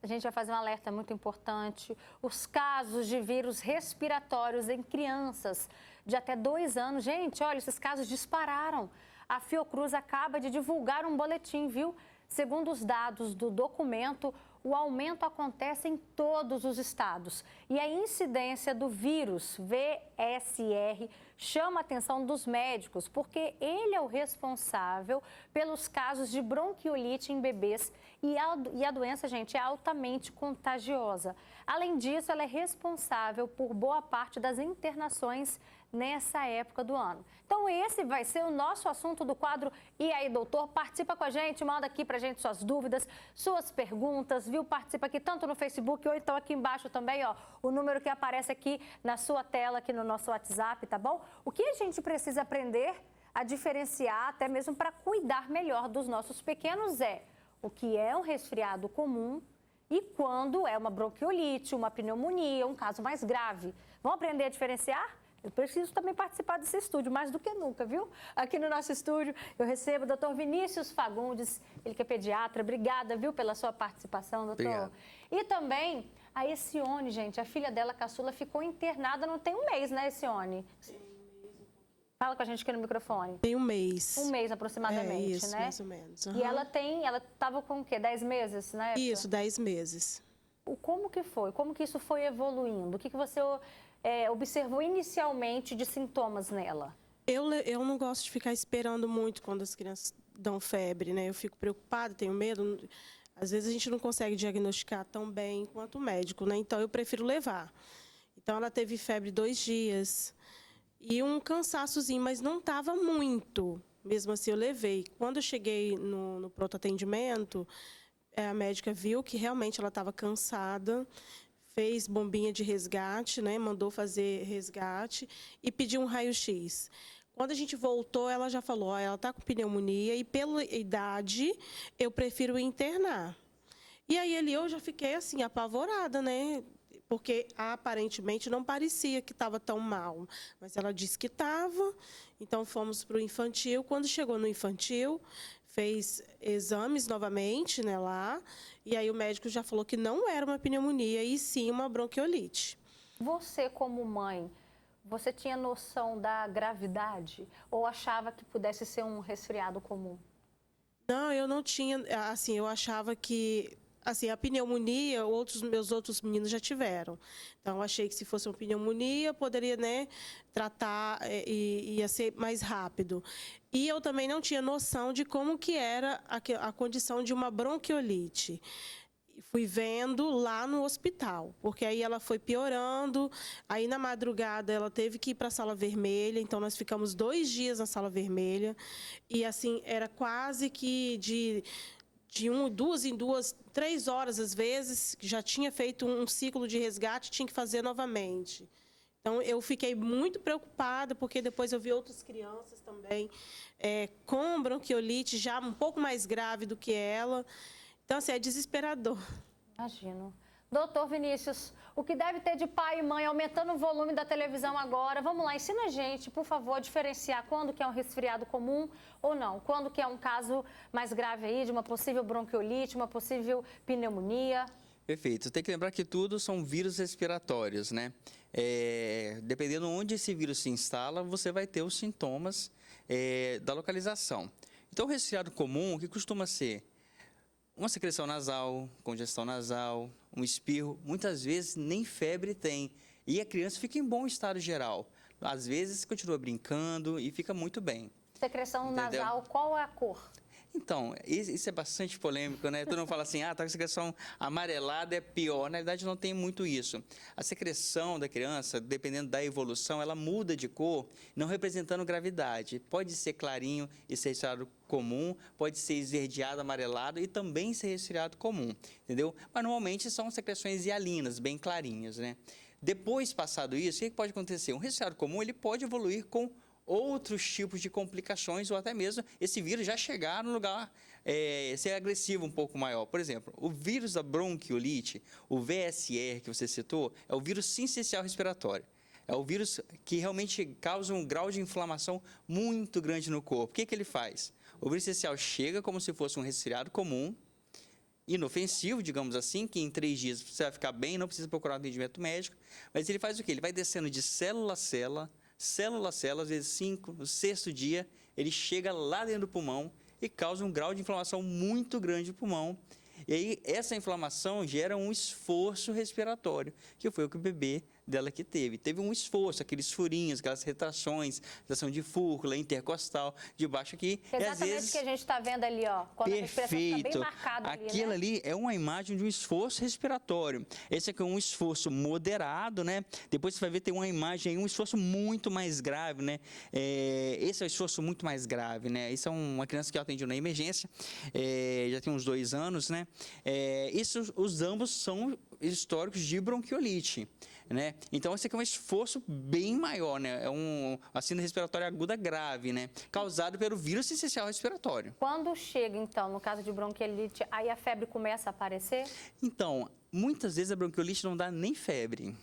a gente vai fazer um alerta muito importante. Os casos de vírus respiratórios em crianças de até 2 anos. Gente, olha, esses casos dispararam. A Fiocruz acaba de divulgar um boletim, viu? Segundo os dados do documento, o aumento acontece em todos os estados. E a incidência do vírus VSR chama a atenção dos médicos, porque ele é o responsável pelos casos de bronquiolite em bebês. E a doença, gente, é altamente contagiosa. Além disso, ela é responsável por boa parte das internações nessa época do ano. Então, esse vai ser o nosso assunto do quadro E aí, doutor? Participa com a gente, manda aqui pra gente suas dúvidas, suas perguntas, viu? Participa aqui tanto no Facebook ou então aqui embaixo também, ó, o número que aparece aqui na sua tela, aqui no nosso WhatsApp, tá bom? O que a gente precisa aprender a diferenciar, até mesmo para cuidar melhor dos nossos pequenos, é o que é um resfriado comum e quando é uma bronquiolite, uma pneumonia, um caso mais grave. Vamos aprender a diferenciar? Eu preciso também participar desse estúdio, mais do que nunca, viu? Aqui no nosso estúdio eu recebo o doutor Vinícius Fagundes, ele que é pediatra. Obrigada, viu, pela sua participação, doutor. Obrigado. E também a Essione, gente, a filha dela, caçula, ficou internada não tem um mês, né, Essione? Fala com a gente aqui no microfone. Tem um mês. Um mês aproximadamente, isso, né? mais ou menos. E ela estava com o quê? 10 meses, né? Isso, 10 meses. Como que foi? Como que isso foi evoluindo? O que você observou inicialmente de sintomas nela? Eu não gosto de ficar esperando muito quando as crianças dão febre, né? Eu fico preocupada, tenho medo. Às vezes a gente não consegue diagnosticar tão bem quanto o médico, né? Então eu prefiro levar. Então ela teve febre 2 dias e um cansaçozinho, mas não estava muito. Mesmo assim eu levei. Quando eu cheguei no pronto atendimento, a médica viu que realmente ela estava cansada, fez bombinha de resgate, né? Mandou fazer resgate e pediu um raio-x. Quando a gente voltou, ela já falou, ó, ela está com pneumonia e pela idade eu prefiro internar. E aí eu já fiquei assim, apavorada, né? Porque aparentemente não parecia que estava tão mal. Mas ela disse que estava, então fomos para o infantil. Quando chegou no infantil, fez exames novamente, né, lá. E aí o médico já falou que não era uma pneumonia, e sim uma bronquiolite. Você, como mãe, você tinha noção da gravidade ou achava que pudesse ser um resfriado comum? Não, eu não tinha, assim, eu achava que, assim, a pneumonia, meus outros meninos já tiveram. Então, eu achei que se fosse uma pneumonia, poderia, né, tratar e ia ser mais rápido. E eu também não tinha noção de como que era a condição de uma bronquiolite. Fui vendo lá no hospital, porque aí ela foi piorando, aí na madrugada ela teve que ir para a sala vermelha, então nós ficamos 2 dias na sala vermelha, e assim, era quase que de 2 em 2, 3 horas às vezes, já tinha feito um ciclo de resgate, tinha que fazer novamente. Então, eu fiquei muito preocupada, porque depois eu vi outras crianças também com bronquiolite, já um pouco mais grave do que ela. Então, assim, é desesperador. Imagino. Doutor Vinícius, o que deve ter de pai e mãe aumentando o volume da televisão agora? Vamos lá, ensina a gente, por favor, a diferenciar quando que é um resfriado comum ou não. Quando que é um caso mais grave aí de uma possível bronquiolite, uma possível pneumonia. Perfeito. Tem que lembrar que tudo são vírus respiratórios, né? Dependendo onde esse vírus se instala, você vai ter os sintomas da localização. Então, o resfriado comum, o que costuma ser? Uma secreção nasal, congestão nasal, um espirro, muitas vezes nem febre tem. E a criança fica em bom estado geral. Às vezes continua brincando e fica muito bem. Secreção Entendeu? nasal, qual é a cor? Então, isso é bastante polêmico, né? Todo mundo fala assim, tá com secreção amarelada é pior. Na verdade, não tem muito isso. A secreção da criança, dependendo da evolução, ela muda de cor, não representando gravidade. Pode ser clarinho e ser resfriado comum, pode ser esverdeado, amarelado e também ser resfriado comum, entendeu? Mas normalmente são secreções hialinas, bem clarinhas, né? Depois, passado isso, o que pode acontecer? Um resfriado comum, ele pode evoluir com outros tipos de complicações ou até mesmo esse vírus já chegar no lugar, ser agressivo um pouco maior. Por exemplo, o vírus da bronquiolite, o VSR que você citou, é o vírus sincicial respiratório. É o vírus que realmente causa um grau de inflamação muito grande no corpo. O que ele faz? O vírus sincicial chega como se fosse um resfriado comum, inofensivo, digamos assim, que em 3 dias você vai ficar bem, não precisa procurar um atendimento médico, mas ele faz o quê? Ele vai descendo de célula a célula, às vezes 5, no 6º dia, ele chega lá dentro do pulmão e causa um grau de inflamação muito grande no pulmão. E aí, essa inflamação gera um esforço respiratório, que foi o que o bebê dela que teve. Teve um esforço, aqueles furinhos, aquelas retrações, retração de fúrcula, intercostal, de baixo aqui. Exatamente às vezes, o que a gente está vendo ali, ó. Quando a respiração fica bem marcada ali, aquilo né? ali é uma imagem de um esforço respiratório. Esse aqui é um esforço moderado, né? Depois você vai ver, tem uma imagem aí, um esforço muito mais grave, né? Esse é o esforço muito mais grave, né? Isso é uma criança que eu atendi na emergência, já tem uns 2 anos, né? Os ambos são históricos de bronquiolite, né? Então, esse aqui é um esforço bem maior, né? É uma síndrome respiratória aguda grave, né? Causado pelo vírus essencial respiratório. Quando chega, então, no caso de bronquiolite, aí a febre começa a aparecer? Então, muitas vezes a bronquiolite não dá nem febre.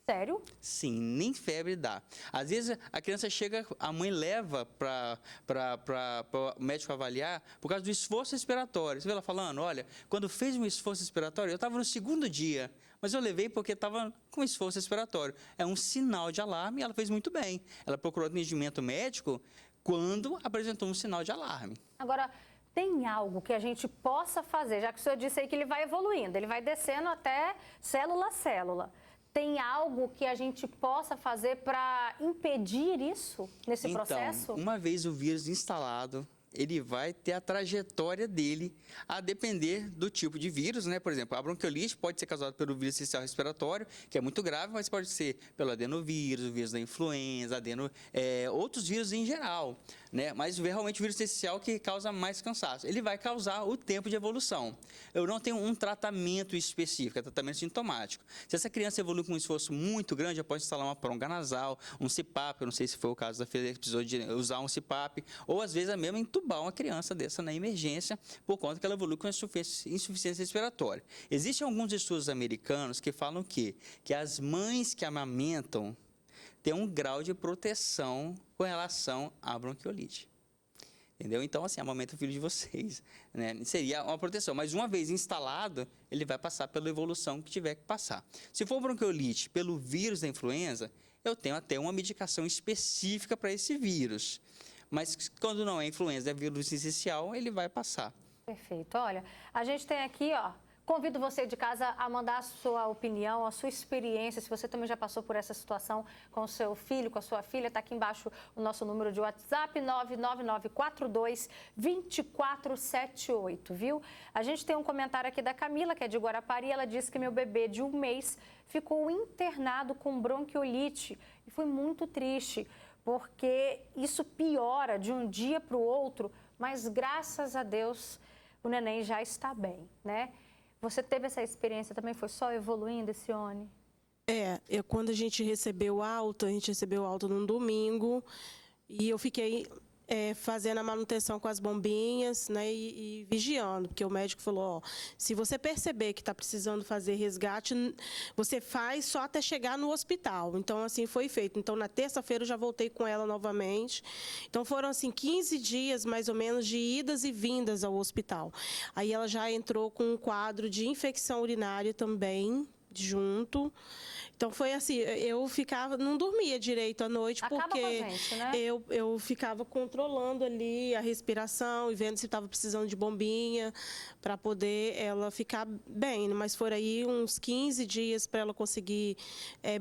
Sério? Sim, nem febre dá. Às vezes a criança chega, a mãe leva para o médico avaliar por causa do esforço respiratório. Você vê ela falando, olha, quando fez um esforço respiratório, eu estava no 2º dia, mas eu levei porque estava com esforço respiratório. É um sinal de alarme e ela fez muito bem. Ela procurou atendimento médico quando apresentou um sinal de alarme. Agora, tem algo que a gente possa fazer, já que o senhor disse aí que ele vai evoluindo, ele vai descendo até célula a célula. Tem algo que a gente possa fazer para impedir isso nesse processo? Então, uma vez o vírus instalado, ele vai ter a trajetória dele a depender do tipo de vírus, né? Por exemplo, a bronquiolite pode ser causada pelo vírus essencial respiratório, que é muito grave, mas pode ser pelo adenovírus, o vírus da influenza, outros vírus em geral, né? Mas realmente o vírus essencial que causa mais cansaço. Ele vai causar o tempo de evolução. Eu não tenho um tratamento específico, é tratamento sintomático. Se essa criança evolui com um esforço muito grande, eu posso instalar uma pronga nasal, um CPAP, eu não sei se foi o caso da filha que precisou de usar um CPAP, ou às vezes mesmo entubar uma criança dessa na emergência por conta que ela evolui com insuficiência respiratória. Existem alguns estudos americanos que falam que as mães que amamentam têm um grau de proteção com relação à bronquiolite. Entendeu? Então, assim, amamenta o filho de vocês, né? Seria uma proteção. Mas uma vez instalado, ele vai passar pela evolução que tiver que passar. Se for bronquiolite pelo vírus da influenza, eu tenho até uma medicação específica para esse vírus. Mas quando não é influenza, é vírus essencial, ele vai passar. Perfeito. Olha, a gente tem aqui, ó, convido você de casa a mandar a sua opinião, a sua experiência, se você também já passou por essa situação com o seu filho, com a sua filha, está aqui embaixo o nosso número de WhatsApp, 99942-2478, viu? A gente tem um comentário aqui da Camila, que é de Guarapari, ela disse que meu bebê de 1 mês ficou internado com bronquiolite e foi muito triste, porque isso piora de um dia para o outro, mas graças a Deus o neném já está bem, né? Você teve essa experiência também? Foi só evoluindo, Sione? Quando a gente recebeu alta num domingo e eu fiquei fazendo a manutenção com as bombinhas, né, e vigiando, porque o médico falou, ó, se você perceber que está precisando fazer resgate, você faz só até chegar no hospital. Então, assim, foi feito. Então, na terça-feira eu já voltei com ela novamente. Então, foram, assim, 15 dias, mais ou menos, de idas e vindas ao hospital. Aí ela já entrou com um quadro de infecção urinária também, junto. Então, foi assim, eu não dormia direito à noite, acaba porque com a gente, né? eu ficava controlando ali a respiração e vendo se estava precisando de bombinha para poder ela ficar bem. Mas foram aí uns 15 dias para ela conseguir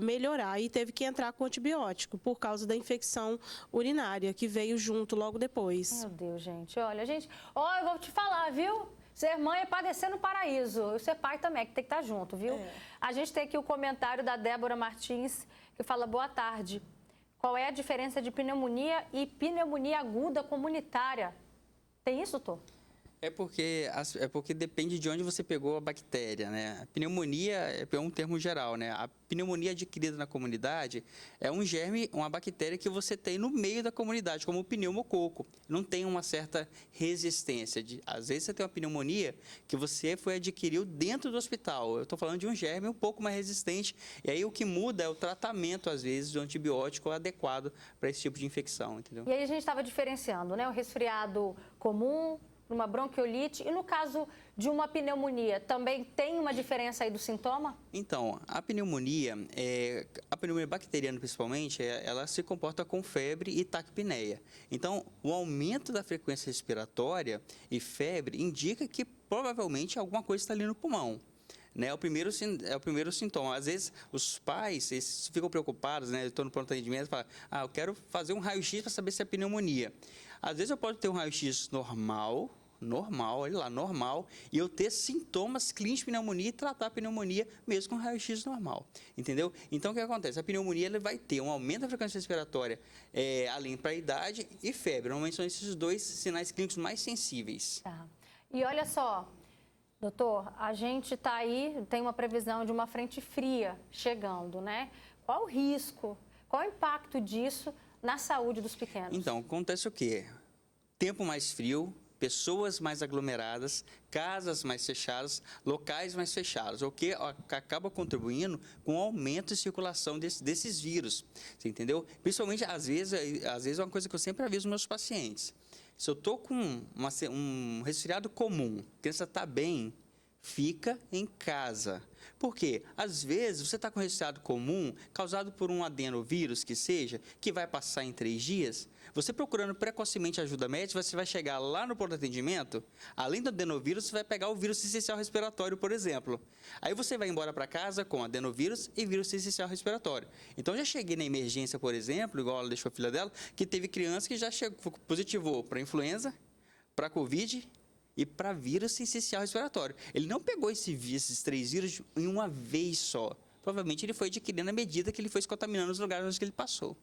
melhorar. E teve que entrar com antibiótico por causa da infecção urinária, que veio junto logo depois. Meu Deus, gente. Olha, gente, eu vou te falar, viu? Ser mãe é padecer no paraíso. E ser pai também, que tem que estar junto, viu? A gente tem aqui o comentário da Débora Martins, que fala, boa tarde. Qual é a diferença de pneumonia e pneumonia aguda comunitária? Tem isso, Tô? É porque depende de onde você pegou a bactéria, né? A pneumonia é um termo geral, né? A pneumonia adquirida na comunidade é um germe, uma bactéria que você tem no meio da comunidade, como o pneumococo. Não tem uma certa resistência. Às vezes você tem uma pneumonia que você adquiriu dentro do hospital. Eu estou falando de um germe um pouco mais resistente. E aí o que muda é o tratamento, às vezes, do antibiótico adequado para esse tipo de infecção, entendeu? E aí a gente estava diferenciando, né? O resfriado comum, numa bronquiolite? E no caso de uma pneumonia, também tem uma diferença aí do sintoma? Então, a pneumonia bacteriana principalmente, ela se comporta com febre e taquipneia. Então, o aumento da frequência respiratória e febre indica que provavelmente alguma coisa está ali no pulmão. Né, é o primeiro sintoma. Às vezes, os pais eles ficam preocupados, né? Eu estou no pronto atendimento e falam, eu quero fazer um raio-x para saber se é pneumonia. Às vezes, eu posso ter um raio-x normal, olha lá, normal, e eu ter sintomas clínicos de pneumonia e tratar a pneumonia mesmo com raio-x normal, entendeu? Então, o que acontece? A pneumonia ele vai ter um aumento da frequência respiratória, além para a idade e febre. Normalmente são esses dois sinais clínicos mais sensíveis. Tá. E olha só, doutor, a gente está aí, tem uma previsão de uma frente fria chegando, né? Qual o risco, qual o impacto disso na saúde dos pequenos? Então, acontece o quê? Tempo mais frio, pessoas mais aglomeradas, casas mais fechadas, locais mais fechados, o que acaba contribuindo com o aumento de circulação desses vírus, você entendeu? Principalmente, às vezes é uma coisa que eu sempre aviso meus pacientes. Se eu estou com um resfriado comum, a criança está bem, fica em casa. Por quê? Às vezes você está com resfriado comum causado por um adenovírus que seja, que vai passar em 3 dias. Você procurando precocemente ajuda médica, você vai chegar lá no pronto-atendimento, além do adenovírus, você vai pegar o vírus sincicial respiratório, por exemplo. Aí você vai embora para casa com adenovírus e vírus sincicial respiratório. Então, eu já cheguei na emergência, por exemplo, igual ela deixou a filha dela, que teve criança que já positivou para influenza, para Covid e para vírus sincicial respiratório. Ele não pegou esses 3 vírus em uma vez só. Provavelmente ele foi adquirindo à medida que ele foi se contaminando nos lugares onde ele passou.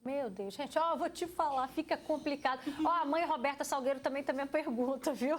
Meu Deus, gente, vou te falar, fica complicado. A mãe Roberta Salgueiro também tá me pergunta, viu?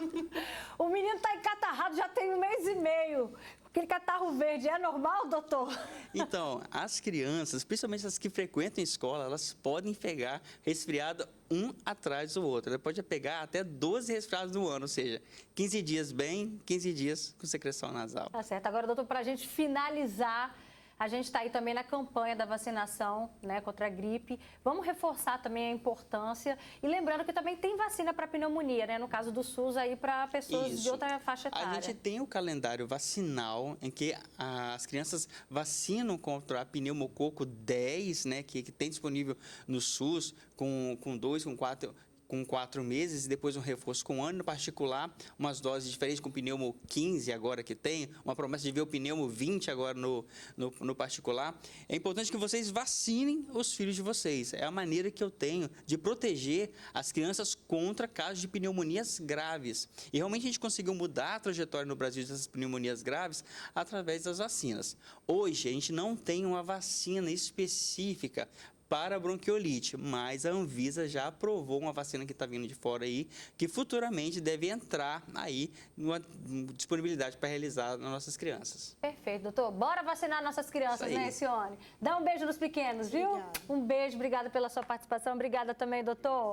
O menino tá encatarrado já tem 1 mês e meio. Aquele catarro verde, é normal, doutor? Então, as crianças, principalmente as que frequentam a escola, elas podem pegar resfriado um atrás do outro. Ela pode pegar até 12 resfriados no ano, ou seja, 15 dias bem, 15 dias com secreção nasal. Tá certo. Agora, doutor, para a gente finalizar, a gente está aí também na campanha da vacinação, né, contra a gripe. Vamos reforçar também a importância. E lembrando que também tem vacina para pneumonia, né? No caso do SUS, aí para pessoas de outra faixa etária. A gente tem o calendário vacinal em que as crianças vacinam contra a pneumococo 10, né, que tem disponível no SUS, com 2, com 4 meses, e depois um reforço com 1 ano, no particular, umas doses diferentes, com pneumo 15 agora que tem, uma promessa de ver o pneumo 20 agora no particular. É importante que vocês vacinem os filhos de vocês. É a maneira que eu tenho de proteger as crianças contra casos de pneumonias graves. E realmente a gente conseguiu mudar a trajetória no Brasil dessas pneumonias graves através das vacinas. Hoje, a gente não tem uma vacina específica para a bronquiolite, mas a Anvisa já aprovou uma vacina que está vindo de fora aí, que futuramente deve entrar aí numa disponibilidade para realizar nas nossas crianças. Perfeito, doutor. Bora vacinar nossas crianças, né, Sione? Dá um beijo nos pequenos, viu? Obrigada. Um beijo, obrigada pela sua participação. Obrigada também, doutor.